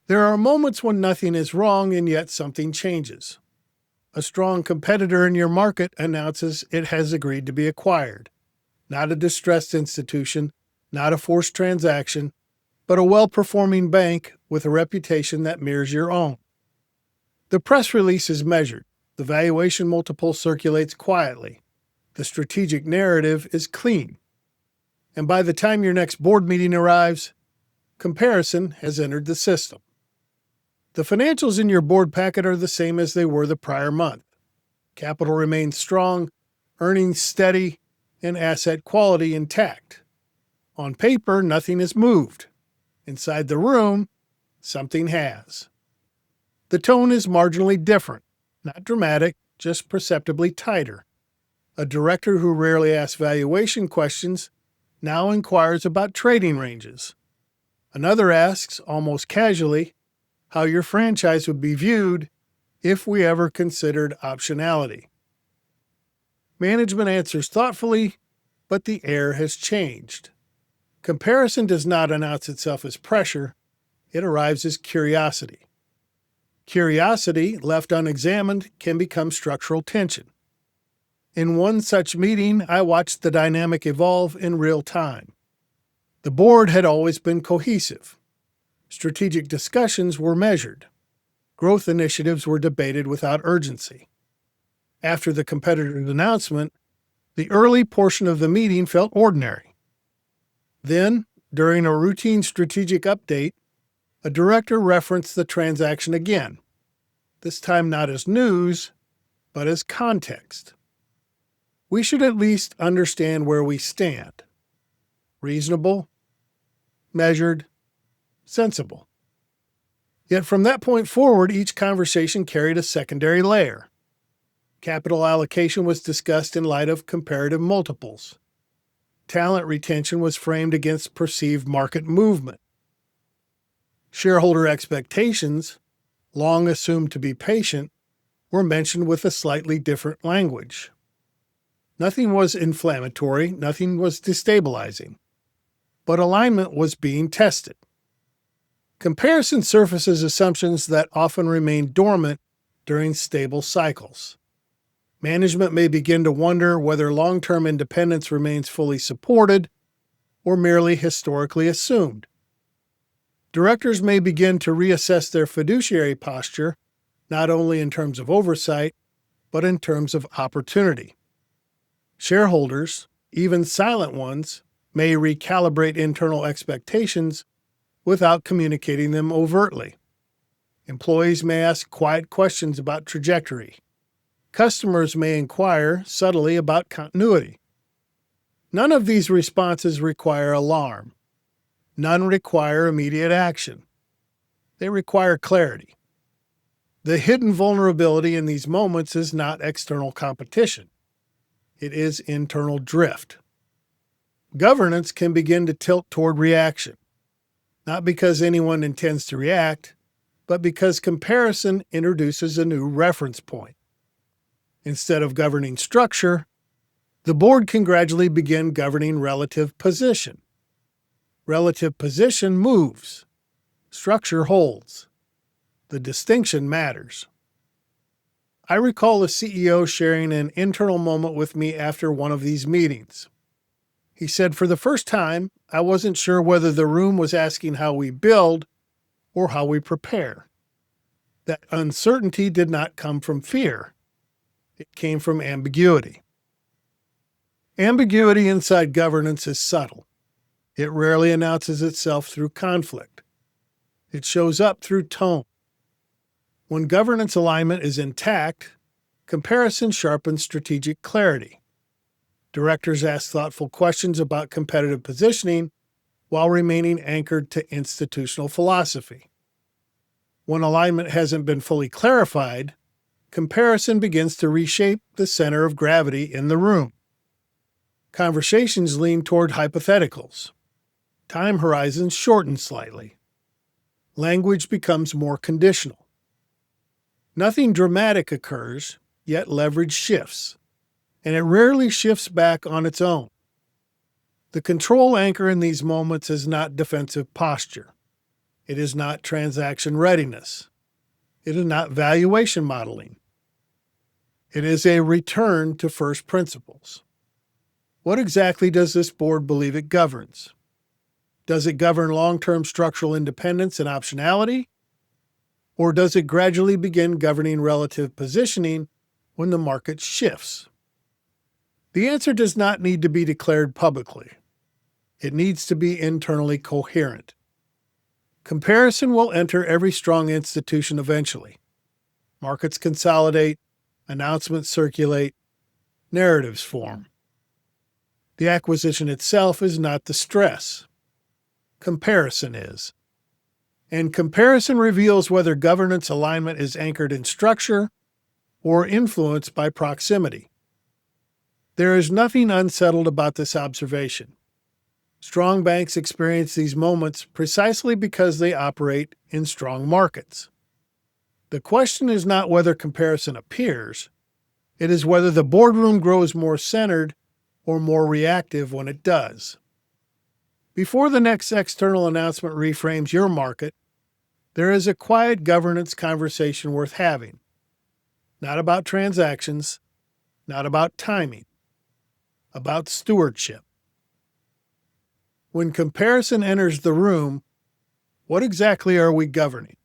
There are moments when nothing is wrong and yet something changes. A strong competitor in your market announces it has agreed to be acquired. Not a distressed institution, not a forced transaction, but a well-performing bank with a reputation that mirrors your own. The press release is measured. The valuation multiple circulates quietly. The strategic narrative is clean. And by the time your next board meeting arrives, comparison has entered the system. The financials in your board packet are the same as they were the prior month. Capital remains strong, earnings steady, and asset quality intact. On paper, nothing has moved. Inside the room, something has. The tone is marginally different, not dramatic, just perceptibly tighter. A director who rarely asks valuation questions now inquires about trading ranges. Another asks, almost casually, how your franchise would be viewed if we ever considered optionality. Management answers thoughtfully, but the air has changed. Comparison does not announce itself as pressure, it arrives as curiosity. Curiosity, left unexamined, can become structural tension. In one such meeting, I watched the dynamic evolve in real time. The board had always been cohesive. Strategic discussions were measured. Growth initiatives were debated without urgency. After the competitor's announcement, the early portion of the meeting felt ordinary. Then, during a routine strategic update, a director referenced the transaction again, this time not as news, but as context. We should at least understand where we stand. Reasonable, measured, sensible. Yet from that point forward, each conversation carried a secondary layer. Capital allocation was discussed in light of comparative multiples. Talent retention was framed against perceived market movement. Shareholder expectations, long assumed to be patient, were mentioned with a slightly different language. Nothing was inflammatory, nothing was destabilizing, but alignment was being tested. Comparison surfaces assumptions that often remain dormant during stable cycles. Management may begin to wonder whether long-term independence remains fully supported or merely historically assumed. Directors may begin to reassess their fiduciary posture, not only in terms of oversight, but in terms of opportunity. Shareholders, even silent ones, may recalibrate internal expectations without communicating them overtly. Employees may ask quiet questions about trajectory. Customers may inquire subtly about continuity. None of these responses require alarm. None require immediate action. They require clarity. The hidden vulnerability in these moments is not external competition. It is internal drift. Governance can begin to tilt toward reaction, not because anyone intends to react, but because comparison introduces a new reference point. Instead of governing structure, the board can gradually begin governing relative position. Relative position moves. Structure holds. The distinction matters. I recall the CEO sharing an internal moment with me after one of these meetings. He said, "For the first time, I wasn't sure whether the room was asking how we build or how we prepare. That uncertainty did not come from fear. It came from ambiguity." Ambiguity inside governance is subtle. It rarely announces itself through conflict. It shows up through tone. When governance alignment is intact, comparison sharpens strategic clarity. Directors ask thoughtful questions about competitive positioning while remaining anchored to institutional philosophy. When alignment hasn't been fully clarified, comparison begins to reshape the center of gravity in the room. Conversations lean toward hypotheticals. Time horizons shorten slightly. Language becomes more conditional. Nothing dramatic occurs, yet leverage shifts, and it rarely shifts back on its own. The control anchor in these moments is not defensive posture. It is not transaction readiness. It is not valuation modeling. It is a return to first principles. What exactly does this board believe it governs? Does it govern long-term structural independence and optionality? Or does it gradually begin governing relative positioning when the market shifts? The answer does not need to be declared publicly. It needs to be internally coherent. Comparison will enter every strong institution eventually. Markets consolidate, announcements circulate, narratives form. The acquisition itself is not the stress. Comparison is. And comparison reveals whether governance alignment is anchored in structure or influenced by proximity. There is nothing unsettled about this observation. Strong banks experience these moments precisely because they operate in strong markets. The question is not whether comparison appears, it is whether the boardroom grows more centered or more reactive when it does. Before the next external announcement reframes your market, there is a quiet governance conversation worth having. Not about transactions, not about timing, about stewardship. When comparison enters the room, what exactly are we governing?